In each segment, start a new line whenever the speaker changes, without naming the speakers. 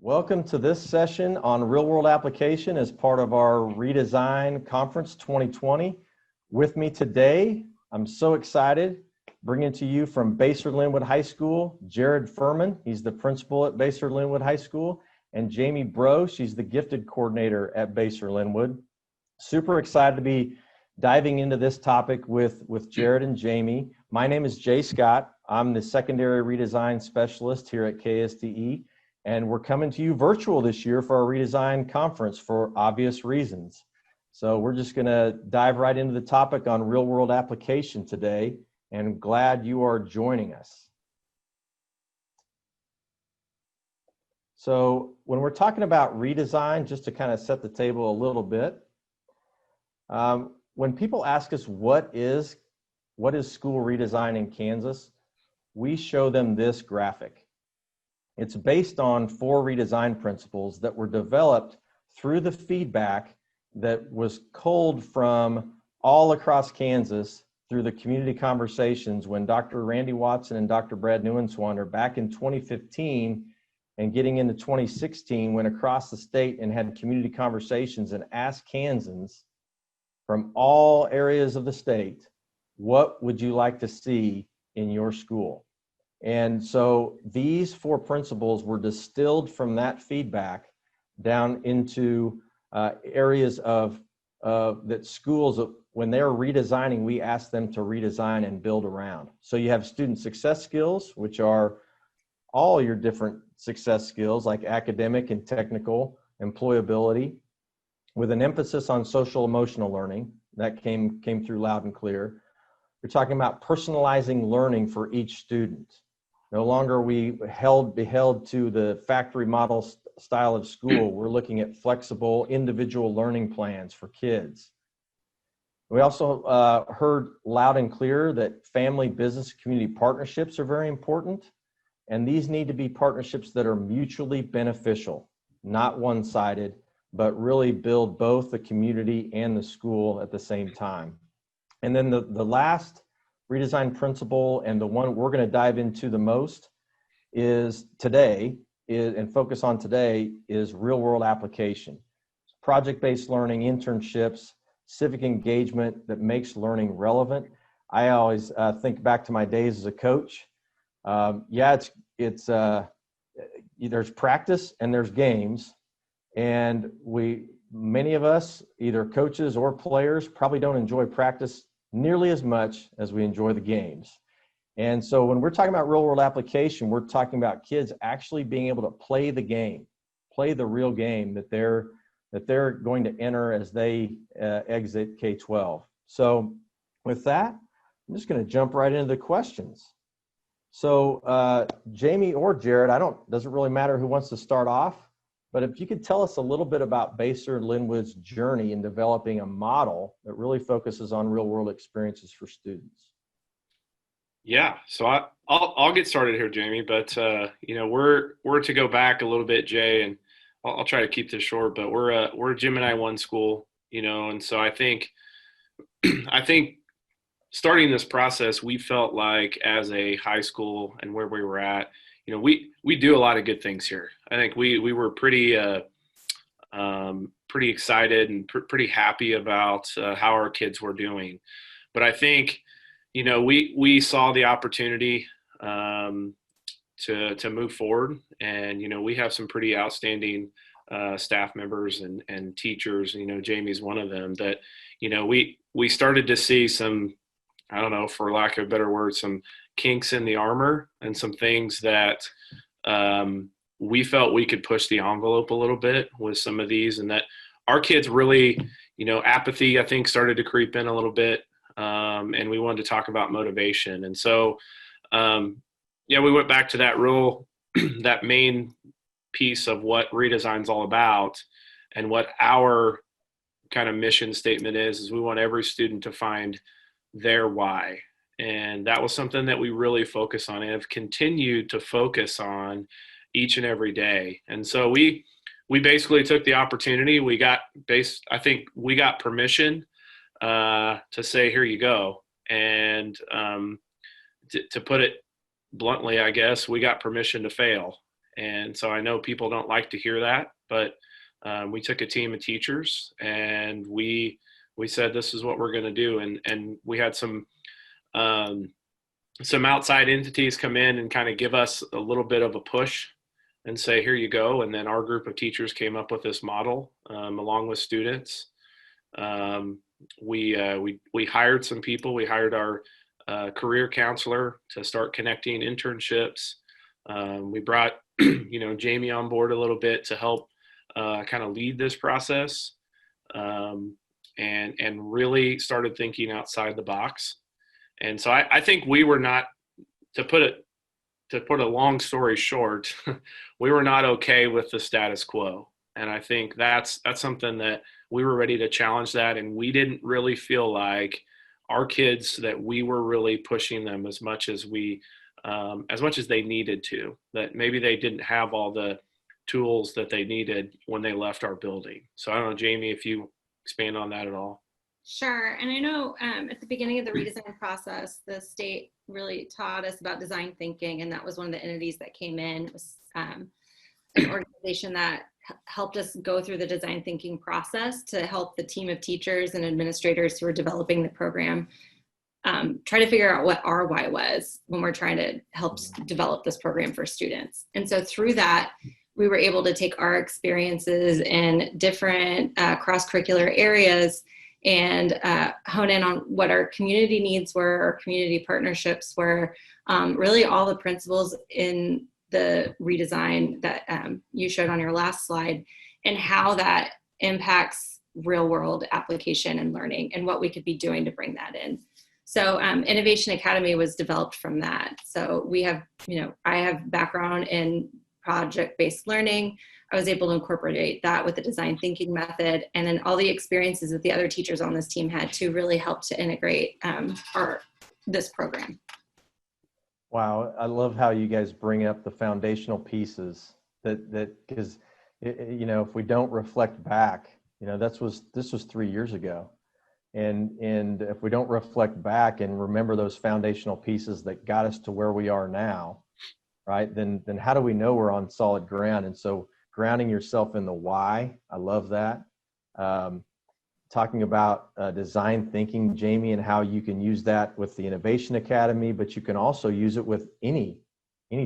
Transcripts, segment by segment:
Welcome to this session on real-world application as part of our Redesign Conference 2020. With me today, I'm so excited, bringing to you from Basehor-Linwood High School, Jared Furhman. He's the principal at Basehor-Linwood High School, and Jayme Breault, she's the gifted coordinator at Basehor-Linwood. Super excited to be diving into this topic with Jared and Jayme. My name is Jay Scott. I'm the secondary redesign specialist here at KSDE. And we're coming to you virtual this year for our redesign conference for obvious reasons. So we're just gonna dive right into the topic on real world application today, and glad you are joining us. So when we're talking about redesign, just to kind of set the table a little bit, when people ask us what is school redesign in Kansas, we show them this graphic. It's based on 4 redesign principles that were developed through the feedback that was culled from all across Kansas through the community conversations when Dr. Randy Watson and Dr. Brad Neuenswander back in 2015 and getting into 2016 went across the state and had community conversations and asked Kansans from all areas of the state, what would you like to see in your school? And so these 4 principles were distilled from that feedback down into areas of that schools, when they're redesigning, we ask them to redesign and build around. So you have student success skills, which are all your different success skills like academic and technical, employability, with an emphasis on social emotional learning. That came through loud and clear. We're talking about personalizing learning for each student. No longer are we beheld to the factory model style of school. We're looking at flexible individual learning plans for kids. We also heard loud and clear that family, business, community partnerships are very important. And these need to be partnerships that are mutually beneficial, not one-sided, but really build both the community and the school at the same time. And then the last redesign principle, and the one we're going to dive into the most and focus on today, is real world application. Project-based learning, internships, civic engagement that makes learning relevant. I always think back to my days as a coach. There's practice and there's games, and many of us, either coaches or players, probably don't enjoy practice nearly as much as we enjoy the games. And so when we're talking about real world application, we're talking about kids actually being able to play the game, play the real game that they're going to enter as they exit K-12. So with that, I'm just going to jump right into the questions. So Jayme or Jared, doesn't really matter who wants to start off, but if you could tell us a little bit about Basehor-Linwood's journey in developing a model that really focuses on real world experiences for students.
Yeah, so I'll get started here, Jayme. But we're to go back a little bit, Jay, and I'll try to keep this short. But we're a Gemini 1 school, and so I think starting this process, we felt like as a high school and where we were at, we do a lot of good things here. I think we were pretty excited and pretty happy about how our kids were doing. But I think, we saw the opportunity to move forward, and we have some pretty outstanding staff members and teachers. Jayme's one of them that we started to see some, I don't know, for lack of a better word, some kinks in the armor and some things that we felt we could push the envelope a little bit with some of these, and that our kids really, apathy, I think, started to creep in a little bit. And we wanted to talk about motivation. And so, we went back to that main piece of what redesign's all about, and what our kind of mission statement is we want every student to find their why. And that was something that we really focus on and have continued to focus on each and every day. And so we basically took the opportunity. I think we got permission to say, here you go. And to put it bluntly, I guess, we got permission to fail. And so I know people don't like to hear that, but we took a team of teachers and we said, this is what we're going to do. And we had some outside entities come in and kind of give us a little bit of a push and say, here you go. And then our group of teachers came up with this model along with students. We hired some people. We hired our career counselor to start connecting internships. We brought, Jayme on board a little bit to help kind of lead this process, and really started thinking outside the box. And so I think we were not, to put a long story short, we were not okay with the status quo. And I think that's something that we were ready to challenge that. And we didn't really feel like our kids, that we were really pushing them as much as they needed to, that maybe they didn't have all the tools that they needed when they left our building. So I don't know, Jayme, if you expand on that at all.
Sure. And I know at the beginning of the redesign process, the state really taught us about design thinking. And that was one of the entities that came in. It was an organization that helped us go through the design thinking process to help the team of teachers and administrators who were developing the program try to figure out what our why was when we're trying to help develop this program for students. And so through that, we were able to take our experiences in different cross-curricular areas and hone in on what our community needs were, our community partnerships were, really all the principles in the redesign that you showed on your last slide, and how that impacts real world application and learning and what we could be doing to bring that in. So Innovation Academy was developed from that. So we have, I have background in project-based learning. I was able to incorporate that with the design thinking method, and then all the experiences that the other teachers on this team had to really help to integrate this program.
Wow, I love how you guys bring up the foundational pieces that because if we don't reflect back, this was 3 years ago, and if we don't reflect back and remember those foundational pieces that got us to where we are now, right? Then how do we know we're on solid ground? And so grounding yourself in the why, I love that. Talking about design thinking, Jayme, and how you can use that with the Innovation Academy, but you can also use it with any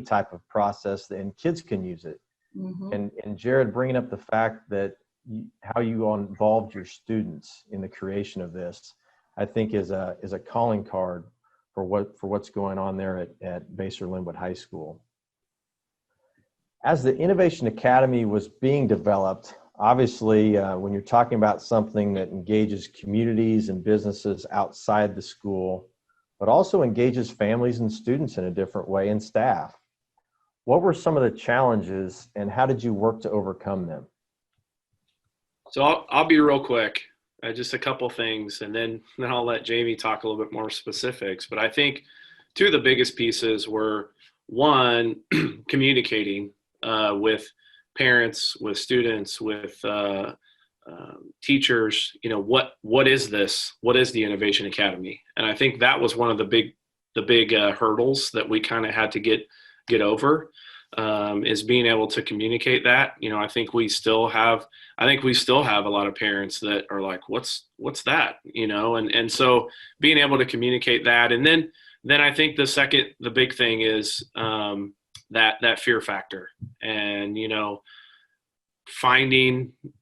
type of process, and kids can use it. Mm-hmm. And Jared, bringing up the fact that how you involved your students in the creation of this, I think is a calling card for what's going on there at Basehor-Linwood High School. As the Innovation Academy was being developed, obviously, when you're talking about something that engages communities and businesses outside the school, but also engages families and students in a different way, and staff, what were some of the challenges and how did you work to overcome them?
So I'll be real quick, just a couple things, and then I'll let Jayme talk a little bit more specifics. But I think two of the biggest pieces were, one, communicating with parents, with students, with teachers. What is this? What is the Innovation Academy? And I think that was one of the big hurdles that we kind of had to get over, is being able to communicate that. I think we still have a lot of parents that are like, what's that? And so being able to communicate that, and then I think the big thing is that fear factor. And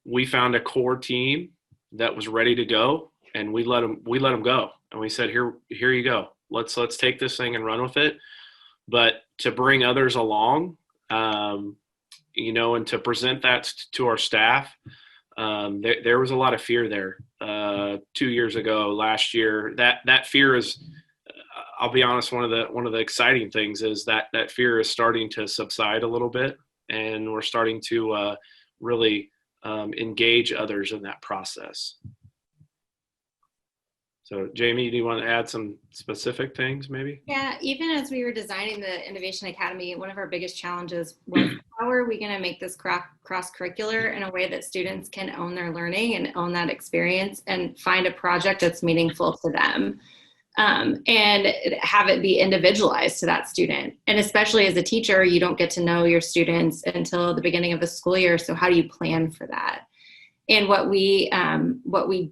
we found a core team that was ready to go, and we let them go, and we said, here you go, let's take this thing and run with it. But to bring others along, and to present that to our staff, there was a lot of fear there 2 years ago. Last year, that fear is, I'll be honest, one of the exciting things is that fear is starting to subside a little bit, and we're starting to really engage others in that process. So Jayme, do you want to add some specific things maybe?
Yeah, even as we were designing the Innovation Academy, one of our biggest challenges was, how are we going to make this cross-curricular in a way that students can own their learning and own that experience and find a project that's meaningful to them? and have it be individualized to that student. And especially as a teacher, you don't get to know your students until the beginning of the school year. So how do you plan for that? And what we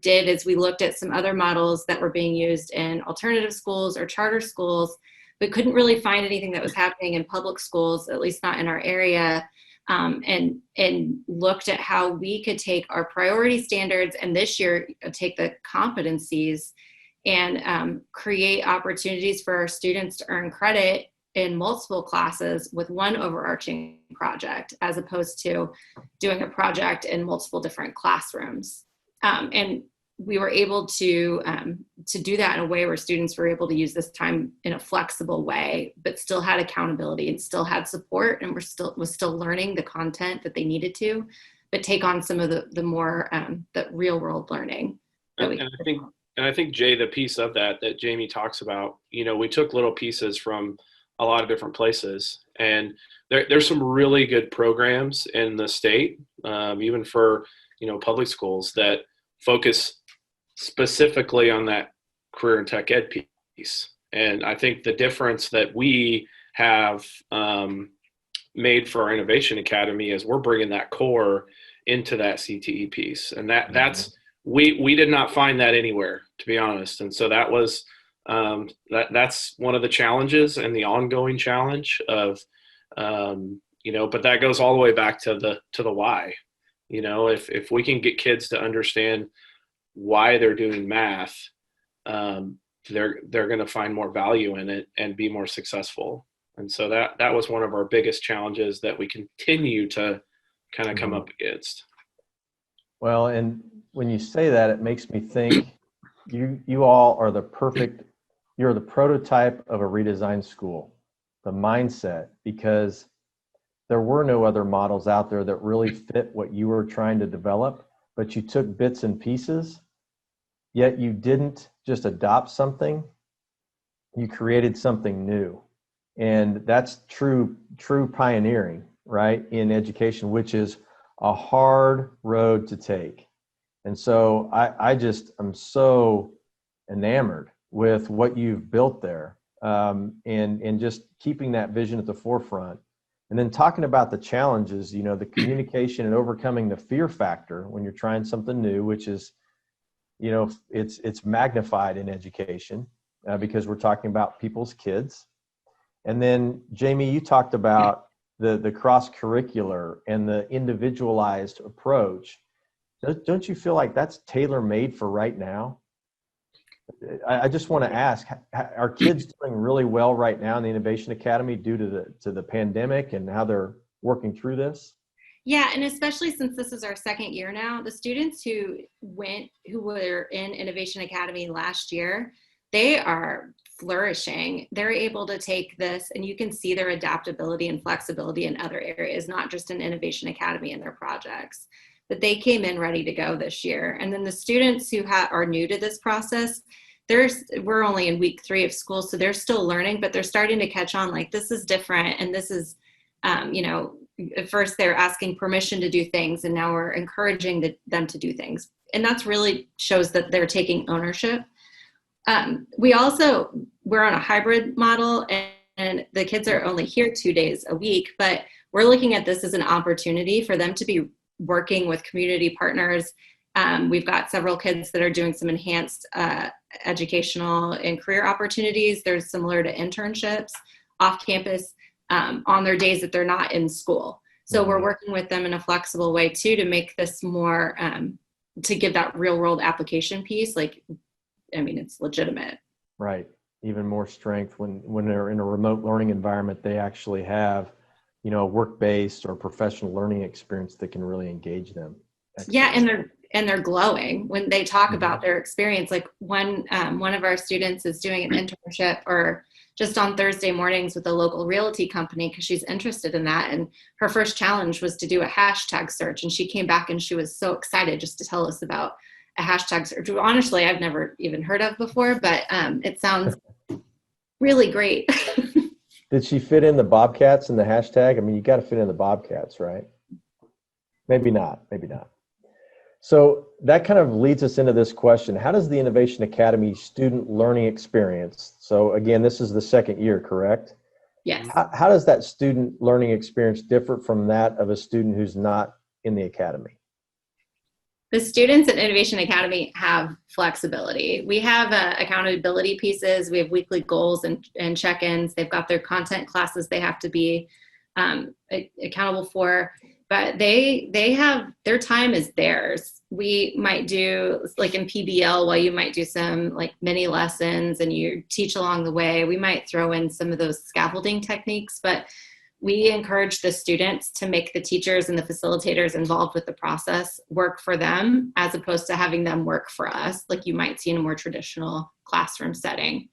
did is we looked at some other models that were being used in alternative schools or charter schools, but couldn't really find anything that was happening in public schools, at least not in our area, and looked at how we could take our priority standards and this year take the competencies and create opportunities for our students to earn credit in multiple classes with one overarching project, as opposed to doing a project in multiple different classrooms. And we were able to do that in a way where students were able to use this time in a flexible way, but still had accountability and still had support, and was still learning the content that they needed to, but take on some of the more the real world learning.
And I think Jay, the piece of that Jayme talks about, we took little pieces from a lot of different places, and there's some really good programs in the state, even for public schools, that focus specifically on that career and tech ed piece. And I think the difference that we have made for our Innovation Academy is we're bringing that core into that CTE piece, and that's we did not find that anywhere, to be honest. And so that was that's one of the challenges and the ongoing challenge of, but that goes all the way back to the why. If we can get kids to understand why they're doing math, they're going to find more value in it and be more successful. And so that was one of our biggest challenges that we continue to kind of come up against.
Well, and when you say that, it makes me think you all are you're the prototype of a redesigned school, the mindset, because there were no other models out there that really fit what you were trying to develop, but you took bits and pieces, yet you didn't just adopt something, you created something new. And that's true pioneering, right, in education, which is a hard road to take. And so I just am so enamored with what you've built there, and just keeping that vision at the forefront. And then talking about the challenges, the communication and overcoming the fear factor when you're trying something new, which is, it's magnified in education because we're talking about people's kids. And then Jayme, you talked about the cross-curricular and the individualized approach. Don't you feel like that's tailor-made for right now? I just want to ask, are kids doing really well right now in the Innovation Academy due to the pandemic and how they're working through this?
Yeah, and especially since this is our second year now, the students who were in Innovation Academy last year, they are flourishing. They're able to take this, and you can see their adaptability and flexibility in other areas, not just in Innovation Academy and their projects. But they came in ready to go this year. And then the students who are new to this process, we're only in week 3 of school, so they're still learning, but they're starting to catch on, like, this is different, and this is, at first they're asking permission to do things, and now we're encouraging them to do things. And that's really shows that they're taking ownership. We're on a hybrid model, and the kids are only here 2 days a week, but we're looking at this as an opportunity for them to be working with community partners. We've got several kids that are doing some enhanced educational and career opportunities. They're similar to internships off campus on their days that they're not in school. So we're working with them in a flexible way too, to make this more, to give that real world application piece. It's legitimate. Right.
Even more strength when they're in a remote learning environment, they actually have, a work-based or professional learning experience that can really engage them. Excellent.
Yeah, and they're glowing when they talk about their experience. Like one of our students is doing an internship or just on Thursday mornings with a local realty company because she's interested in that. And her first challenge was to do a hashtag search. And she came back and she was so excited just to tell us about a hashtag search. Honestly, I've never even heard of before, but it sounds really great.
Did she fit in the Bobcats and the hashtag? I mean, you got to fit in the Bobcats, right? Maybe not. So that kind of leads us into this question. How does the Innovation Academy student learning experience, so again, this is the second year, correct?
Yes.
How does that student learning experience differ from that of a student who's not in the academy?
The students at Innovation Academy have flexibility. We have accountability pieces. We have weekly goals and check-ins. They've got their content classes they have to be accountable for, but they have, their time is theirs. We might do, like in PBL, while you might do some like mini lessons and you teach along the way, we might throw in some of those scaffolding techniques, but we encourage the students to make the teachers and the facilitators involved with the process work for them, as opposed to having them work for us, like you might see in a more traditional classroom setting.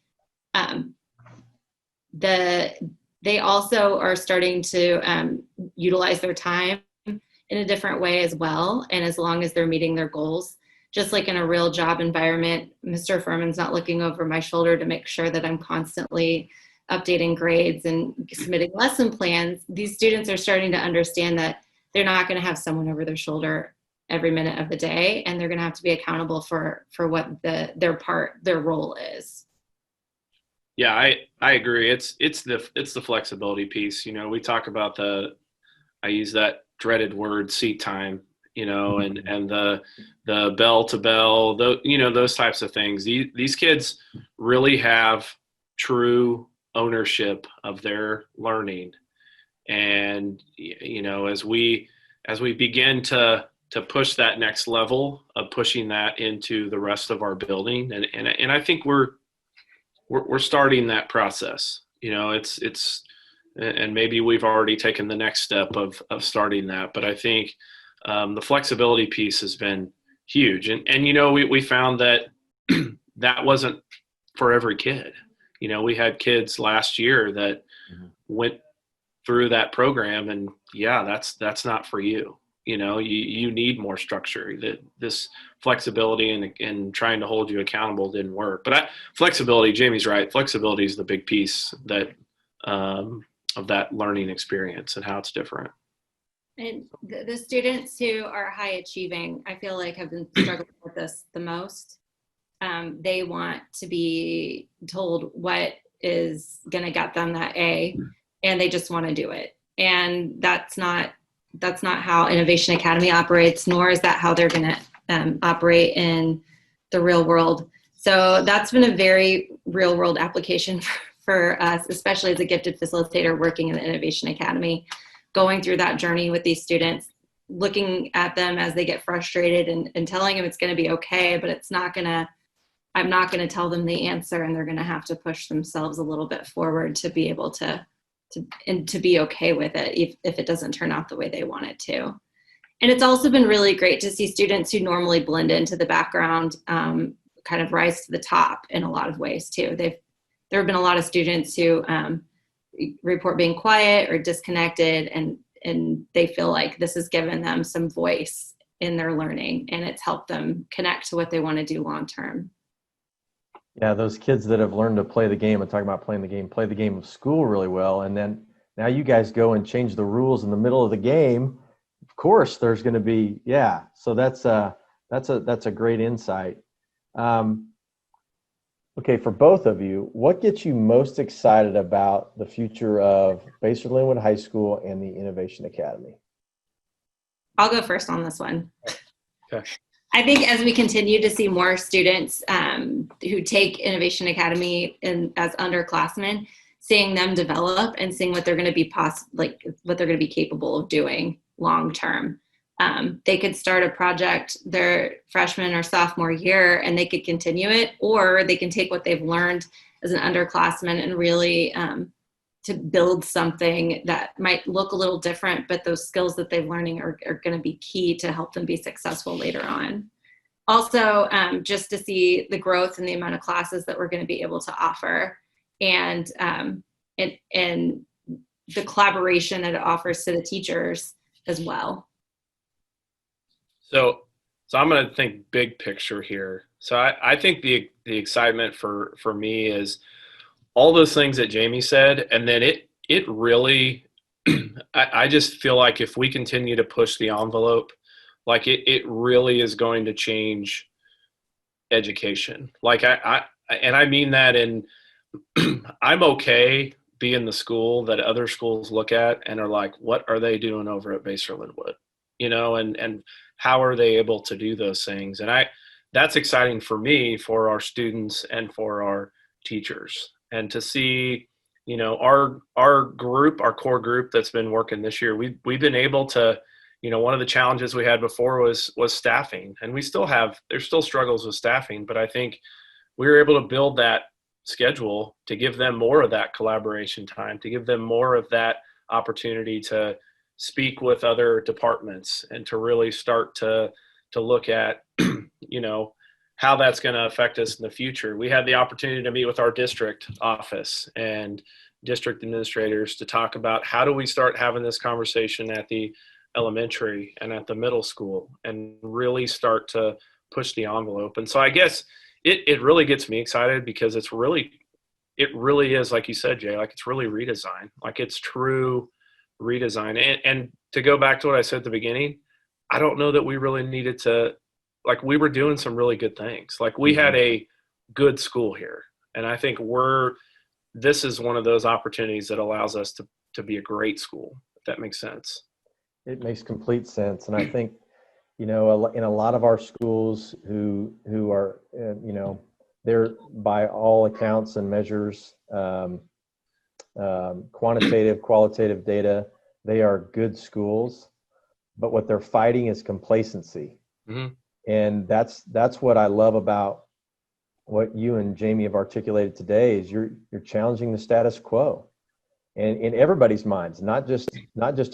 They also are starting to utilize their time in a different way as well, and as long as they're meeting their goals. Just like in a real job environment, Mr. Furhman's not looking over my shoulder to make sure that I'm constantly updating grades and submitting lesson plans. These students are starting to understand that they're not going to have someone over their shoulder every minute of the day, and they're going to have to be accountable for what their role is.
Yeah, I agree. It's the flexibility piece. You know, we talk about I use that dreaded word, seat time, you know, and the bell to bell, those types of things. These kids really have true ownership of their learning. And, you know, as we begin to push that next level of pushing that into the rest of our building, and I think we're starting that process. You know, it's and maybe we've already taken the next step of starting that, but I think the flexibility piece has been huge. And you know, we found that that wasn't for every kid. You know, we had kids last year that went through that program, and yeah, that's not for you. You know, you need more structure. This flexibility and trying to hold you accountable didn't work. But flexibility, Jamie's right. Flexibility is the big piece that of that learning experience and how it's different.
And the students who are high achieving, I feel like have been struggling with this the most. They want to be told what is going to get them that A, and they just want to do it. And that's not how Innovation Academy operates, nor is that how they're going to operate in the real world. So that's been a very real world application for us, especially as a gifted facilitator working in the Innovation Academy, going through that journey with these students, looking at them as they get frustrated and telling them it's going to be okay, but I'm not going to tell them the answer, and they're going to have to push themselves a little bit forward to be able to be okay with it if it doesn't turn out the way they want it to. And it's also been really great to see students who normally blend into the background kind of rise to the top in a lot of ways too. There have been a lot of students who report being quiet or disconnected, and they feel like this has given them some voice in their learning, and it's helped them connect to what they want to do long term.
Yeah, those kids that have learned to play the game, and talking about playing the game, play the game of school really well, and then now you guys go and change the rules in the middle of the game. Of course, there's going to be, yeah. So that's a great insight. Okay, for both of you, what gets you most excited about the future of Basehor-Linwood High School and the Innovation Academy?
I'll go first on this one.
Okay.
I think as we continue to see more students who take Innovation Academy as underclassmen, seeing them develop and seeing what they're going to be what they're going to be capable of doing long term. They could start a project their freshman or sophomore year and they could continue it, or they can take what they've learned as an underclassman and really to build something that might look a little different, but those skills that they're learning are going to be key to help them be successful later on. Also, just to see the growth in the amount of classes that we're going to be able to offer, and the collaboration that it offers to the teachers as well.
So I'm going to think big picture here. So I think the excitement for me is all those things that Jayme said, and then it really, I just feel like if we continue to push the envelope Like it really is going to change education. Like I mean that in, I'm okay being the school that other schools look at and are like, what are they doing over at Basehor-Linwood? You know, and how are they able to do those things? And that's exciting for me, for our students and for our teachers, and to see, you know, our group, our core group that's been working this year, we've been able to, you know, one of the challenges we had before was staffing, and there's still struggles with staffing, but I think we were able to build that schedule to give them more of that collaboration time, to give them more of that opportunity to speak with other departments and to really start to look at, you know, how that's going to affect us in the future. We had the opportunity to meet with our district office and district administrators to talk about how do we start having this conversation at the elementary and at the middle school and really start to push the envelope. And so I guess it really gets me excited because it really is, like you said, Jay, like it's really redesign, like it's true redesign. And to go back to what I said at the beginning, I don't know that we really needed to, like we were doing some really good things. Like we had a good school here. And I think this is one of those opportunities that allows us to be a great school, if that makes sense.
It makes complete sense. And I think, you know, in a lot of our schools who are, you know, they're by all accounts and measures, quantitative, qualitative data, they are good schools, but what they're fighting is complacency.
Mm-hmm.
And that's what I love about what you and Jayme have articulated today is you're challenging the status quo. And in everybody's minds, not just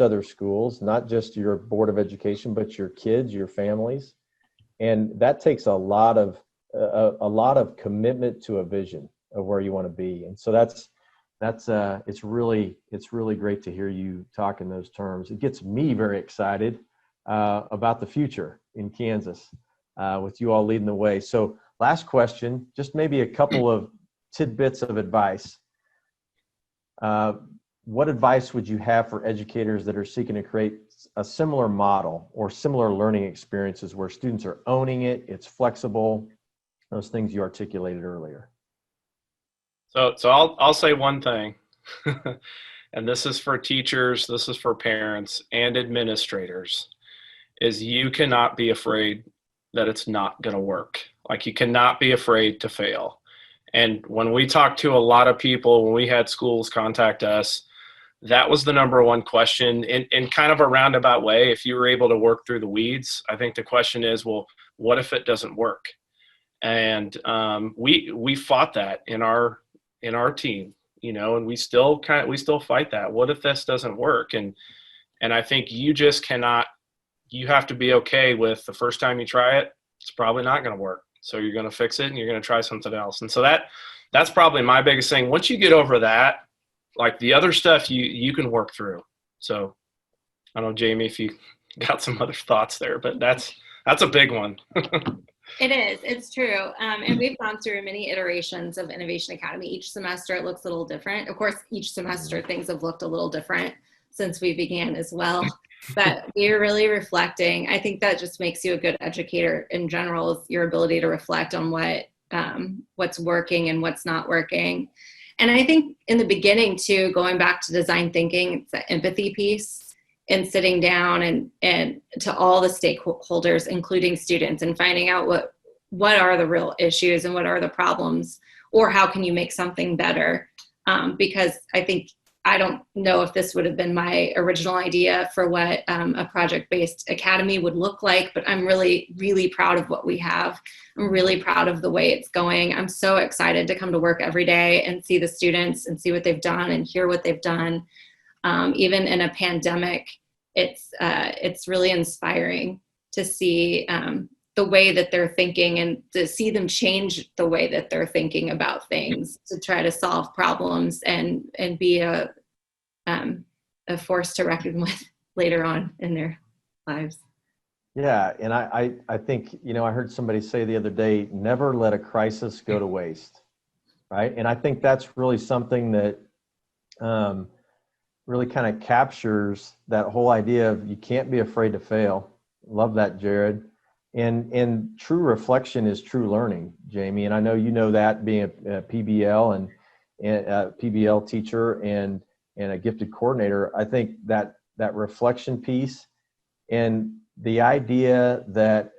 other schools, not just your board of education, but your kids, your families. And that takes a lot of commitment to a vision of where you want to be. And so it's really great to hear you talk in those terms. It gets me very excited about the future in Kansas with you all leading the way. So last question, just maybe a couple of tidbits of advice. What advice would you have for educators that are seeking to create a similar model or similar learning experiences where students are owning it, it's flexible, those things you articulated earlier?
So I'll say one thing, and this is for teachers, this is for parents and administrators, is you cannot be afraid that it's not going to work. Like you cannot be afraid to fail. And when we talked to a lot of people, when we had schools contact us, that was the number one question in kind of a roundabout way. If you were able to work through the weeds, I think the question is, well, what if it doesn't work? And we fought that in our team, you know, and we still fight that. What if this doesn't work? And I think you have to be okay with the first time you try it, it's probably not going to work. So you're going to fix it and you're going to try something else. And so that's probably my biggest thing. Once you get over that, like the other stuff you can work through. So I don't know, Jayme, if you got some other thoughts there, but that's a big one.
It is. It's true. And we've gone through many iterations of Innovation Academy. Each semester it looks a little different. Of course, each semester things have looked a little different since we began as well. But we're really reflecting. I think that just makes you a good educator in general, is your ability to reflect on what's working and what's not working. And I think in the beginning too, going back to design thinking, it's the empathy piece and sitting down and to all the stakeholders, including students, and finding out what are the real issues and what are the problems, or how can you make something better? Because I don't know if this would have been my original idea for what a project-based academy would look like, but I'm really, really proud of what we have. I'm really proud of the way it's going. I'm so excited to come to work every day and see the students and see what they've done and hear what they've done. Even in a pandemic, it's really inspiring to see the way that they're thinking and to see them change the way that they're thinking about things to try to solve problems and be a force to reckon with later on in their lives.
Yeah, and I think, you know, I heard somebody say the other day, never let a crisis go to waste, right? And I think that's really something that really kind of captures that whole idea of you can't be afraid to fail. Love that, Jared. And true reflection is true learning, Jayme. And I know you know that, being a PBL and a PBL teacher and a gifted coordinator. I think that reflection piece and the idea that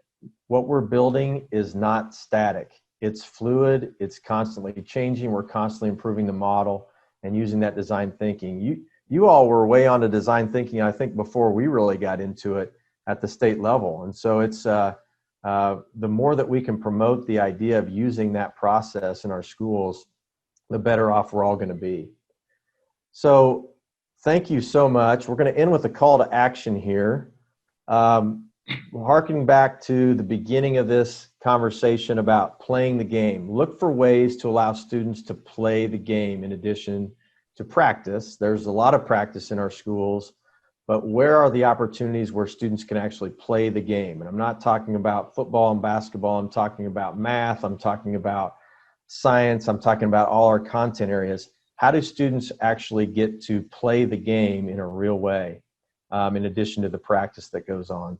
what we're building is not static. It's fluid. It's constantly changing. We're constantly improving the model and using that design thinking. You all were way on to design thinking, I think, before we really got into it at the state level. And so it's the more that we can promote the idea of using that process in our schools, the better off we're all going to be. So thank you so much. We're going to end with a call to action here. Harkening back to the beginning of this conversation about playing the game, look for ways to allow students to play the game in addition to practice. There's a lot of practice in our schools, but where are the opportunities where students can actually play the game? And I'm not talking about football and basketball. I'm talking about math. I'm talking about science. I'm talking about all our content areas. How do students actually get to play the game in a real way, in addition to the practice that goes on?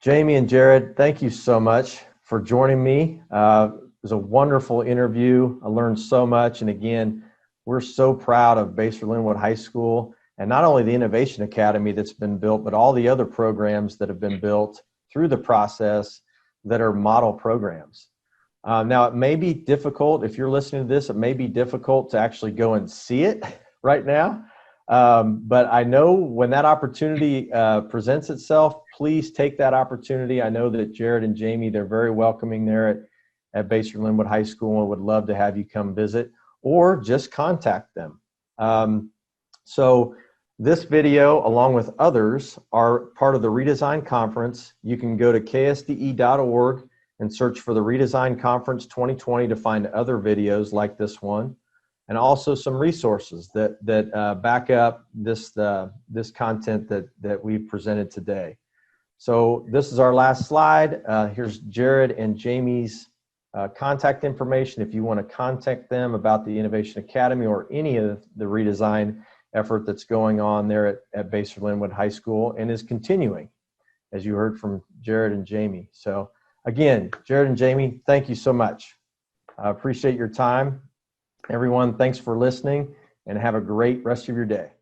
Jayme and Jared, thank you so much for joining me. It was a wonderful interview. I learned so much. And again, we're so proud of Basehor-Linwood High School, and not only the Innovation Academy that's been built, but all the other programs that have been built through the process that are model programs. Now, it may be difficult, if you're listening to this, it may be difficult to actually go and see it right now. But I know when that opportunity presents itself, please take that opportunity. I know that Jared and Jayme, they're very welcoming there at Basehor-Linwood High School, and would love to have you come visit or just contact them. So this video, along with others, are part of the Redesign Conference. You can go to ksde.org and search for the Redesign Conference 2020 to find other videos like this one, and also some resources that back up this content that we've presented today. So this is our last slide. Here's Jared and Jayme's contact information if you want to contact them about the Innovation Academy or any of the redesign effort that's going on there at Basehor-Linwood High School and is continuing, as you heard from Jared and Jayme. So again, Jared and Jayme, thank you so much. I appreciate your time. Everyone, thanks for listening, and have a great rest of your day.